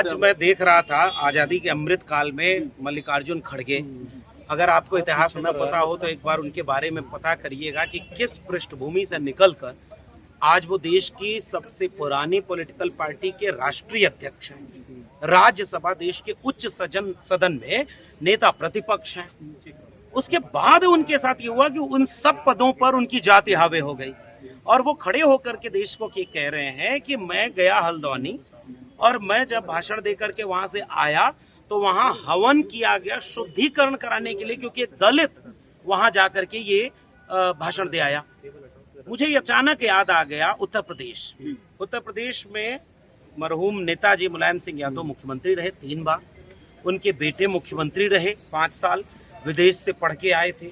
आज मैं देख रहा था आजादी के अमृत काल में मल्लिकार्जुन खड़गे। अगर आपको इतिहास न पता हो तो एक बार उनके बारे में पता करिएगा कि किस पृष्ठभूमि से निकलकर आज वो देश की सबसे पुरानी पॉलिटिकल पार्टी के राष्ट्रीय अध्यक्ष हैं, राज्यसभा देश के उच्च सदन में नेता प्रतिपक्ष हैं। उसके बाद उनके साथ ये हुआ कि उन सब पदों पर उनकी जाति हावी हो गई और वो खड़े होकर के देश को ये कह रहे हैं कि मैं गया हल्द्वानी और मैं जब भाषण देकर के वहां से आया तो वहां हवन किया गया शुद्धिकरण कराने के लिए, क्योंकि एक दलित वहां जाकर के ये भाषण दे आया। मुझे ये अचानक याद आ गया उत्तर प्रदेश में मरहूम नेताजी मुलायम सिंह यादव मुख्यमंत्री रहे 3 बार, उनके बेटे मुख्यमंत्री रहे 5 साल, विदेश से पढ़ के आए थे,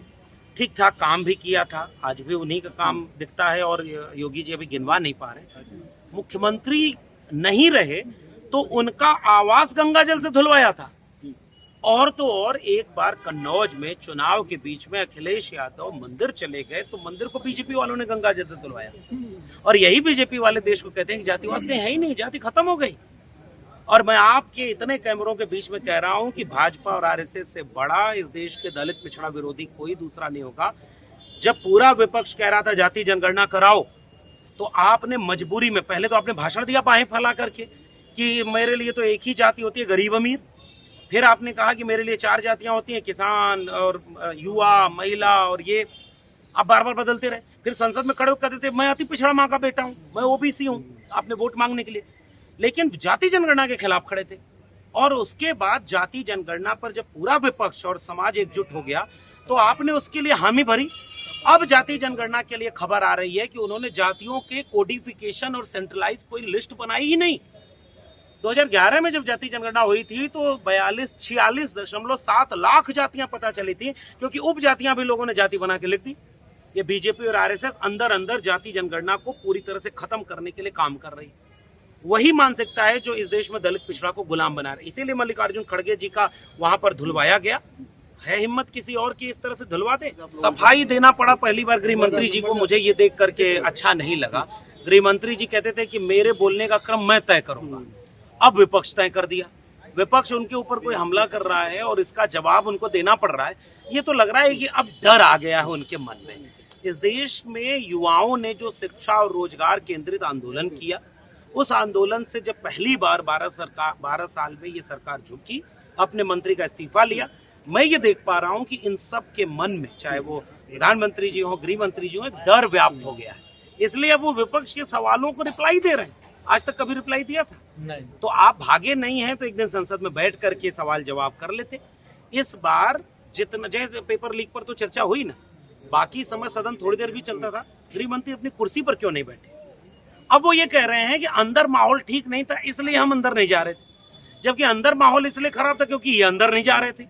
ठीक ठाक काम भी किया था, आज भी उन्हीं का काम दिखता है और योगी जी अभी गिनवा नहीं पा रहे। मुख्यमंत्री नहीं रहे तो उनका आवास गंगा जल से धुलवाया था। और तो और एक बार कन्नौज में चुनाव के बीच में अखिलेश यादव मंदिर चले गए तो मंदिर को बीजेपी वालों ने गंगा जल से धुलवाया। और यही बीजेपी वाले देश को कहते हैं कि जातिवाद कहीं है ही नहीं, जाति खत्म हो गई। और मैं आपके इतने कैमरों के बीच में कह रहा हूं कि भाजपा और आरएसएस से बड़ा इस देश के दलित पिछड़ा विरोधी कोई दूसरा नहीं होगा। जब पूरा विपक्ष कह रहा था जाति जनगणना कराओ तो आपने मजबूरी में पहले तो आपने भाषण दिया बाहें फैला करके कि मेरे लिए तो एक ही जाति होती है गरीब अमीर, फिर आपने कहा कि मेरे लिए 4 जातियां होती हैं किसान और युवा महिला, और ये आप बार बार बदलते रहे। फिर संसद में खड़े होकर कहते थे मैं अति पिछड़ा माँ का बेटा हूं, मैं ओबीसी हूं, आपने वोट मांगने के लिए, लेकिन जाति जनगणना के खिलाफ खड़े थे। और उसके बाद जाति जनगणना पर जब पूरा विपक्ष और समाज एकजुट हो गया तो आपने उसके लिए हामी भरी। अब जाति जनगणना के लिए खबर आ रही है कि उन्होंने जातियों के कोडिफिकेशन और सेंट्रलाइज कोई लिस्ट बनाई ही नहीं। 2011 में जब जाति जनगणना हुई थी तो 46.7 लाख जातियां पता चली थी, क्योंकि उप जातियां भी लोगों ने जाति बना के लिख दी। ये बीजेपी और आरएसएस अंदर जाति जनगणना को पूरी तरह से खत्म करने के लिए काम कर रही है। वही मानसिकता है जो इस देश में दलित पिछड़ा को गुलाम बना रही है। इसीलिए मल्लिकार्जुन खड़गे जी का वहां पर धुलवाया गया। है हिम्मत किसी और की इस तरह से धुलवा दे? सफाई देना पड़ा पहली बार गृह मंत्री जी को, मुझे ये देख करके अच्छा नहीं लगा। गृह मंत्री जी कहते थे कि मेरे बोलने का क्रम मैं तय करूंगा, अब विपक्ष तय कर दिया। विपक्ष उनके ऊपर कोई हमला कर रहा है और इसका जवाब उनको देना पड़ रहा है। ये तो लग रहा है कि अब डर आ गया है उनके मन में। इस देश में युवाओं ने जो शिक्षा और रोजगार केंद्रित आंदोलन किया, उस आंदोलन से जब पहली बार 12 साल में ये सरकार झुकी, अपने मंत्री का इस्तीफा लिया, मैं ये देख पा रहा हूं कि इन सब के मन में, चाहे वो प्रधानमंत्री जी हो, गृह मंत्री जी हो, डर व्याप्त हो गया है। इसलिए अब वो विपक्ष के सवालों को रिप्लाई दे रहे हैं। आज तक कभी रिप्लाई दिया था? नहीं। तो आप भागे नहीं हैं तो एक दिन संसद में बैठ करके सवाल जवाब कर लेते। इस बार जितना, जैसे पेपर लीक पर तो चर्चा हुई ना, बाकी समय सदन थोड़ी देर भी चलता था, गृह मंत्री अपनी कुर्सी पर क्यों नहीं बैठे? अब वो ये कह रहे हैं कि अंदर माहौल ठीक नहीं था इसलिए हम अंदर नहीं जा रहे थे, जबकि अंदर माहौल इसलिए खराब था क्योंकि ये अंदर नहीं जा रहे थे।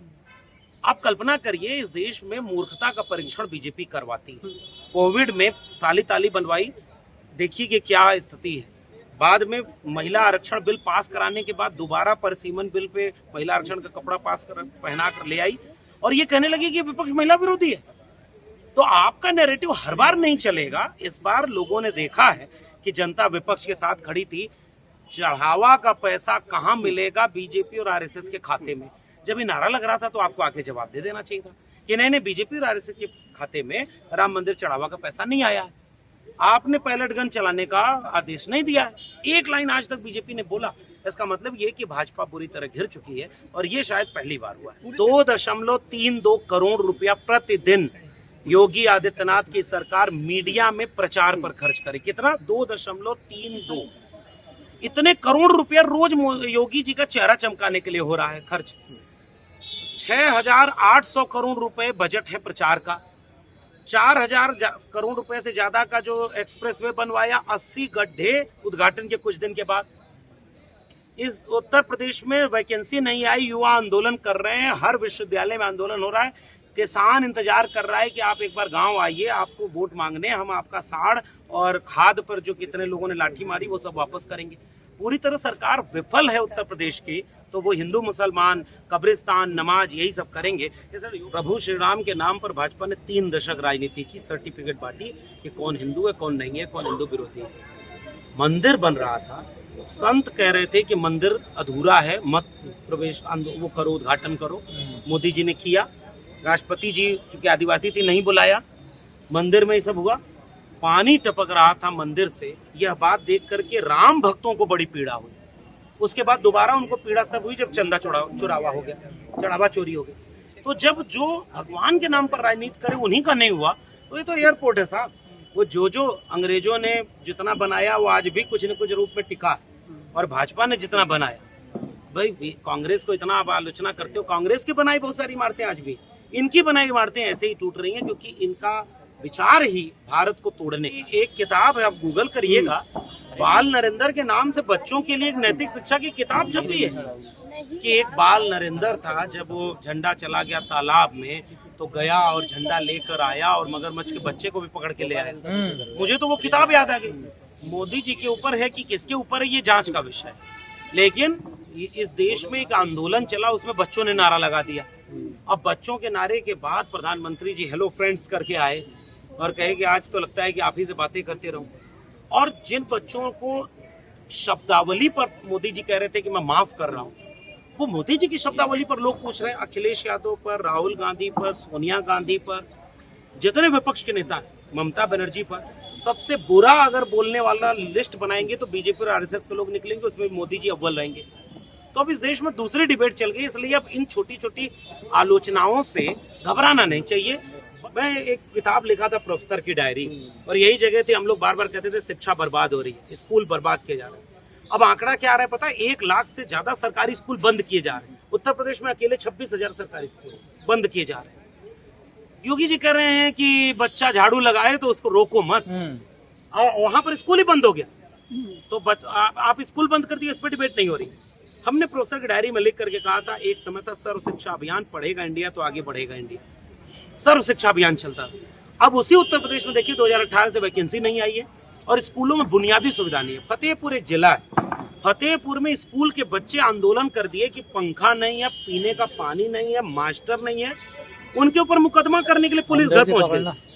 आप कल्पना करिए, इस देश में मूर्खता का परीक्षण बीजेपी करवाती है। कोविड में ताली बनवाई, देखिए कि क्या स्थिति है। बाद में महिला आरक्षण बिल पास कराने के बाद दोबारा परिसीमन बिल पे महिला आरक्षण का कपड़ा पहना कर ले आई और ये कहने लगी कि विपक्ष महिला विरोधी है। तो आपका नैरेटिव हर बार नहीं चलेगा। इस बार लोगों ने देखा है कि जनता विपक्ष के साथ खड़ी थी। चढ़ावा का पैसा कहां मिलेगा बीजेपी और आरएसएस के खाते में? जब ये नारा लग रहा था तो आपको आके जवाब दे देना चाहिए था कि नहीं, बीजेपी और आरएसएस के खाते में राम मंदिर चढ़ावा का पैसा नहीं आया है। आपने पैलेट गन चलाने का आदेश नहीं दिया है। एक लाइन आज तक बीजेपी ने बोला। इसका मतलब ये कि भाजपा बुरी तरह घिर चुकी है और ये शायद पहली बार हुआ है। 2.32 करोड़ रुपया प्रतिदिन योगी आदित्यनाथ की सरकार मीडिया में प्रचार पर खर्च करे। कितना? 2.32। इतने करोड़ रुपया रोज योगी जी का चेहरा चमकाने के लिए हो रहा है खर्च। 6,800 करोड़ रुपए बजट है प्रचार का। 4,000 करोड़ रुपए से ज्यादा का जो एक्सप्रेसवे बनवाया, 80 गड्ढे उद्घाटन के कुछ दिन के बाद। इस उत्तर प्रदेश में वैकेंसी नहीं आई, युवा आंदोलन कर रहे हैं, हर विश्वविद्यालय में आंदोलन हो रहा है। किसान इंतजार कर रहा है कि आप एक बार गांव आइए, आपको वोट मांगने, हम आपका साड़ और खाद पर जो कितने लोगों ने लाठी मारी वो सब वापस करेंगे। पूरी तरह सरकार विफल है उत्तर प्रदेश की, तो वो हिंदू मुसलमान, कब्रिस्तान, नमाज यही सब करेंगे। प्रभु श्री राम के नाम पर भाजपा ने 3 दशक राजनीति की, सर्टिफिकेट बांटी कि कौन हिंदू है, कौन नहीं है, कौन हिंदू विरोधी है। मंदिर बन रहा था, संत कह रहे थे कि मंदिर अधूरा है, मत प्रवेश वो करो, उद्घाटन करो। मोदी जी ने किया। राष्ट्रपति जी चूंकि आदिवासी थी नहीं बुलाया, मंदिर में ये सब हुआ। पानी टपक रहा था मंदिर से, यह बात देख करके राम भक्तों को बड़ी पीड़ा हुई। उसके बाद दोबारा उनको पीड़ा तब हुई जब चंदा चुरावा हो गया, चढ़ावा चोरी हो गया। तो जब जो भगवान के नाम पर राजनीति करे उन्हीं का नहीं हुआ, तो ये तो एयरपोर्ट है साहब। वो जो अंग्रेजों ने जितना बनाया वो आज भी कुछ न कुछ रूप में टिका, और भाजपा ने जितना बनाया, भाई कांग्रेस को इतना आप आलोचना करते हो, कांग्रेस की बनाई बहुत सारी इमारतें आज भी, इनकी बनाई इमारतें ऐसे ही टूट रही हैं क्योंकि इनका विचार ही भारत को तोड़ने। एक किताब है, आप गूगल करिएगा, बाल नरेंद्र के नाम से बच्चों के लिए एक नैतिक शिक्षा की किताब छपी है कि एक बाल नरेंद्र था, जब वो झंडा चला गया तालाब में तो गया और झंडा लेकर आया और मगरमच्छ के बच्चे को भी पकड़ के ले आया। मुझे तो वो किताब याद आ गई। मोदी जी के ऊपर है कि किसके ऊपर है, ये जांच का विषय है। लेकिन इस देश में एक आंदोलन चला, उसमें बच्चों ने नारा लगा दिया। अब बच्चों के नारे के बाद प्रधानमंत्री जी हेलो फ्रेंड्स करके आए और कहे कि आज तो लगता है कि आप ही से बातें करते रहूं। और जिन बच्चों को शब्दावली पर मोदी जी कह रहे थे कि मैं माफ कर रहा हूं, वो मोदी जी की शब्दावली पर लोग पूछ रहे हैं। अखिलेश यादव पर, राहुल गांधी पर, सोनिया गांधी पर, जितने विपक्ष के नेता हैं, ममता बनर्जी पर, सबसे बुरा अगर बोलने वाला लिस्ट बनाएंगे तो बीजेपी और आरएसएस के लोग निकलेंगे, उसमें मोदी जी अव्वल रहेंगे। तो अब इस देश में दूसरी डिबेट चल गई, इसलिए अब इन छोटी छोटी आलोचनाओं से घबराना नहीं चाहिए। मैं एक किताब लिखा था प्रोफेसर की डायरी, और यही जगह थी हम लोग बार बार कहते थे शिक्षा बर्बाद हो रही है, स्कूल बर्बाद किए जा रहे हैं। अब आंकड़ा क्या आ रहा है पता है, 1 लाख से ज्यादा सरकारी स्कूल बंद किए जा रहे हैं। उत्तर प्रदेश में अकेले 26,000 सरकारी स्कूल बंद किए जा रहे हैं। योगी जी कह रहे हैं कि बच्चा झाड़ू लगाए तो उसको रोको मत, और वहां पर स्कूल ही बंद हो गया। तो आप स्कूल बंद कर दिए, इस पर डिबेट नहीं हो रही। हमने प्रोफेसर की डायरी में लिख करके कहा था, एक समय था सर्व शिक्षा अभियान, पढ़ेगा इंडिया तो आगे बढ़ेगा इंडिया, सर्व शिक्षा अभियान चलता था। अब उसी उत्तर प्रदेश में देखिए 2018 से वैकेंसी नहीं आई है और स्कूलों में बुनियादी सुविधा नहीं है। फतेहपुर एक जिला है, फतेहपुर में स्कूल के बच्चे आंदोलन कर दिए कि पंखा नहीं है, पीने का पानी नहीं है, मास्टर नहीं है। उनके ऊपर मुकदमा करने के लिए पुलिस घर पहुंच गई।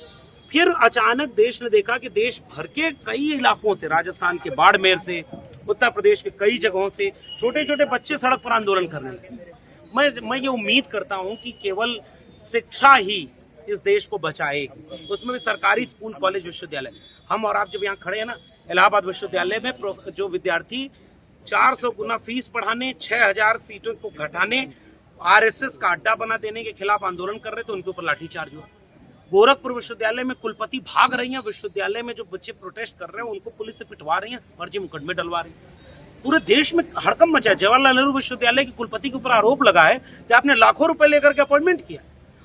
फिर अचानक देश ने देखा कि देश भर के कई इलाकों से, राजस्थान के बाड़मेर से, उत्तर प्रदेश के कई जगहों से छोटे छोटे बच्चे सड़क पर आंदोलन करने लगे। मैं ये उम्मीद करता हूं कि केवल शिक्षा ही इस देश को बचाएगी, उसमें भी सरकारी स्कूल, कॉलेज, विश्वविद्यालय। हम और आप जब यहाँ खड़े हैं ना, इलाहाबाद विश्वविद्यालय में जो विद्यार्थी 400 गुना फीस पढ़ाने, 6,000 सीटों को घटाने, आरएसएस का अड्डा बना देने के खिलाफ आंदोलन कर रहे थे, उनके ऊपर लाठीचार्ज हुआ। गोरखपुर विश्वविद्यालय में कुलपति भाग रही हैं, विश्वविद्यालय में जो बच्चे प्रोटेस्ट कर रहे हैं उनको पुलिस से पिटवा रही हैं, फर्जी मुकदमे डलवा रही हैं। पूरे देश में हड़कंप मचा है। जवाहरलाल नेहरू विश्वविद्यालय के कुलपति के ऊपर आरोप लगा है कि आपने लाखों रुपए लेकर के अपॉइंटमेंट किया,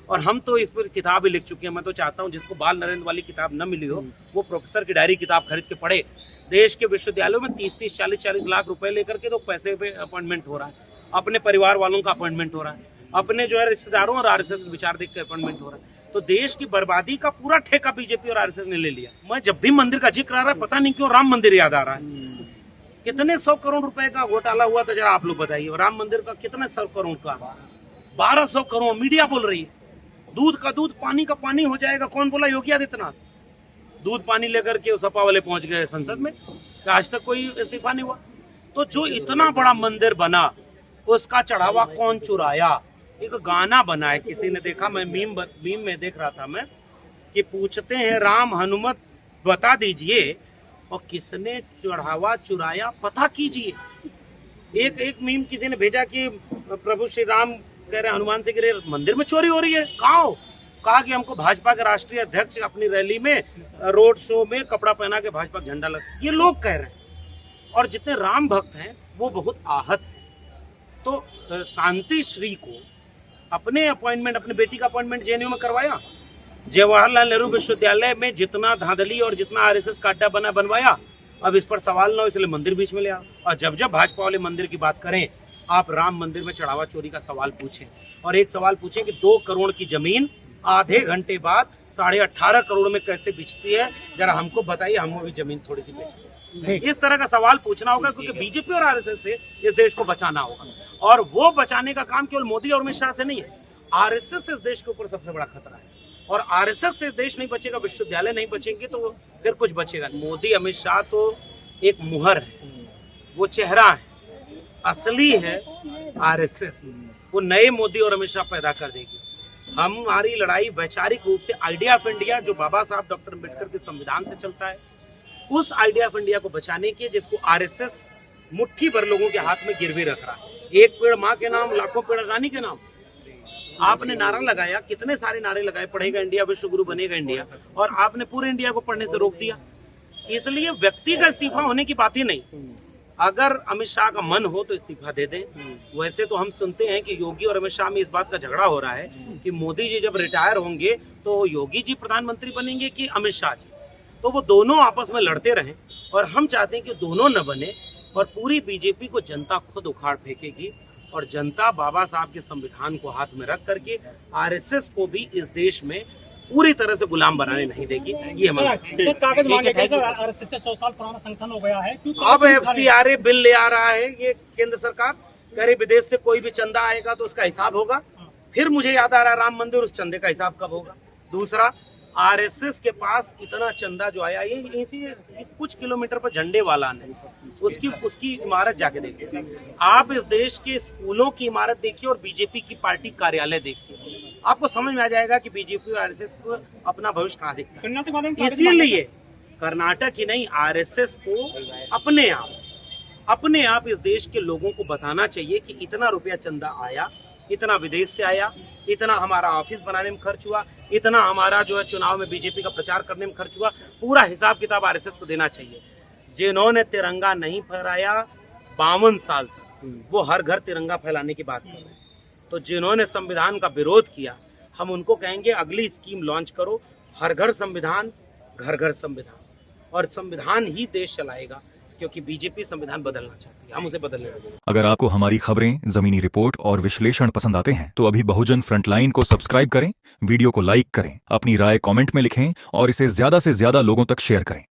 और हम तो इस पर किताब ही लिख चुके हैं। मैं तो चाहता हूं जिसको बाल नरेंद्र वाली किताब न मिली हो, वो प्रोफेसर की डायरी किताब खरीद के पढ़े। देश के विश्वविद्यालयों में 30-30, 40-40 लाख रुपए लेकर के तो पैसे पे अपॉइंटमेंट हो रहा है, अपने परिवार वालों का अपॉइंटमेंट हो रहा है, अपने जो है रिश्तेदारों और आरएसएस के विचार देख कर अपॉइंटमेंट हो रहा है। तो देश की बर्बादी का पूरा ठेका बीजेपी और आरएसएस ने ले लिया। मैं जब भी मंदिर का जिक्र आ रहा है, पता नहीं क्यों राम मंदिर याद आ रहा है। कितने 100 करोड़ रुपए का घोटाला हुआ था, जरा आप लोग बताइए। राम मंदिर का कितने 100 करोड़ का, 1200 करोड़। मीडिया बोल रही है दूध का दूध, पानी का पानी हो जाएगा। कौन बोला? योगी आदित्यनाथ। दूध पानी लेकर के सपा वाले पहुंच गए संसद में, आज तक कोई इस्तीफा नहीं हुआ। तो जो इतना बड़ा मंदिर बना, उसका चढ़ावा कौन चुराया? एक गाना बना है, किसी ने देखा, मैं मीम में देख रहा था मैं, कि पूछते हैं राम हनुमत बता दीजिए, और किसने चढ़ावा चुराया पता कीजिए। एक मीम किसी ने भेजा कि प्रभु श्री राम कह रहे हनुमान से गिरे, मंदिर में चोरी हो रही है। कहा कि हमको भाजपा के राष्ट्रीय अध्यक्ष अपनी रैली में, रोड शो में कपड़ा पहना के भाजपा झंडा लगा, ये लोग कह रहे हैं। और जितने राम भक्त हैं वो बहुत आहत हैं। तो शांति श्री को अपने अपॉइंटमेंट, अपनी बेटी का अपॉइंटमेंट जेएनयू में करवाया। जवाहरलाल नेहरू विश्वविद्यालय में जितना धांधली और जितना आरएसएस का अड्डा बनवाया। अब इस पर सवाल ना हो, इसलिए मंदिर बीच में ले आओ। और जब भाजपा वाले मंदिर की बात करें, आप राम मंदिर में चढ़ावा चोरी का सवाल पूछें, और एक सवाल पूछें कि 2 करोड़ की जमीन आधे घंटे बाद 18.5 करोड़ में कैसे बिकती है, जरा हमको बताइए, हम भी जमीन थोड़ी सी बेचेंगे। इस तरह का सवाल पूछना होगा, क्योंकि बीजेपी और आरएसएस से इस देश को बचाना होगा। और वो बचाने का काम केवल मोदी और अमित शाह से नहीं है, आरएसएस से इस देश के ऊपर सबसे बड़ा खतरा है। और आरएसएस से देश नहीं बचेगा, विश्वविद्यालय नहीं बचेंगे, तो फिर कुछ बचेगा। मोदी अमित शाह तो एक मुहर है, वो चेहरा है, असली है आरएसएस। वो नए मोदी और अमित शाह पैदा कर देगी। हमारी लड़ाई वैचारिक रूप से आइडिया ऑफ इंडिया, जो बाबा साहब डॉक्टर अम्बेडकर के संविधान से चलता है, उस आइडिया ऑफ इंडिया को बचाने की, जिसको आरएसएस मुट्ठी भर लोगों के हाथ में गिरवी रख रहा है। एक पेड़ माँ के नाम, लाखों पेड़ रानी के नाम। आपने नारा लगाया, कितने सारे नारे लगाए, पढ़ेगा इंडिया, विश्व गुरु बनेगा इंडिया, और आपने पूरे इंडिया को पढ़ने से रोक दिया। इसलिए व्यक्ति का इस्तीफा होने की बात ही नहीं। अगर अमित शाह का मन हो तो इस्तीफा दे दें। वैसे तो हम सुनते हैं कि योगी और अमित शाह में इस बात का झगड़ा हो रहा है कि मोदी जी जब रिटायर होंगे तो योगी जी प्रधानमंत्री बनेंगे कि अमित शाह जी। तो वो दोनों आपस में लड़ते रहें, और हम चाहते हैं कि दोनों न बने, और पूरी बीजेपी को जनता खुद उखाड़ फेंकेगी, और जनता बाबा साहब के संविधान को हाथ में रख करके आरएसएस को भी इस देश में पूरी तरह से गुलाम बनाने नहीं देगी। ये हमारा कागज मांगे गए सर, आरएसएस से 100 साल पुराना संगठन हो गया है। अब एफसीआरए बिल ले आ रहा है ये केंद्र सरकार, कह रही विदेश से कोई भी चंदा आएगा तो उसका हिसाब होगा। फिर मुझे याद आ रहा है राम मंदिर, उस चंदे का हिसाब कब होगा। दूसरा, आरएसएस के पास इतना चंदा जो आया, ये इसी कुछ किलोमीटर पर झंडे वाला ने उसकी इमारत जाके देखिए। आप इस देश के स्कूलों की इमारत देखिए और बीजेपी की पार्टी कार्यालय देखिए, आपको समझ में आ जाएगा कि बीजेपी और आरएसएस को अपना भविष्य कहाँ दिखता है। इसीलिए कर्नाटक ही नहीं, आरएसएस को अपने आप इस देश के लोगों को बताना चाहिए कि इतना रुपया चंदा आया, इतना विदेश से आया, इतना हमारा ऑफिस बनाने में खर्च हुआ, इतना हमारा जो है चुनाव में बीजेपी का प्रचार करने में खर्च हुआ। पूरा हिसाब किताब आरएसएस को देना चाहिए। जिन्होंने तिरंगा नहीं फहराया 52 साल तक, वो हर घर तिरंगा फैलाने की बात कर रहे हैं। तो जिन्होंने संविधान का विरोध किया, हम उनको कहेंगे अगली स्कीम लॉन्च करो, हर घर संविधान, घर घर संविधान, और संविधान ही देश चलाएगा, क्योंकि बीजेपी संविधान बदलना चाहती है, हम उसे बदलने लगेंगे। अगर आपको हमारी खबरें, जमीनी रिपोर्ट और विश्लेषण पसंद आते हैं तो अभी बहुजन फ्रंटलाइन को सब्सक्राइब करें, वीडियो को लाइक करें, अपनी राय कमेंट में लिखें और इसे ज्यादा से ज्यादा लोगों तक शेयर करें।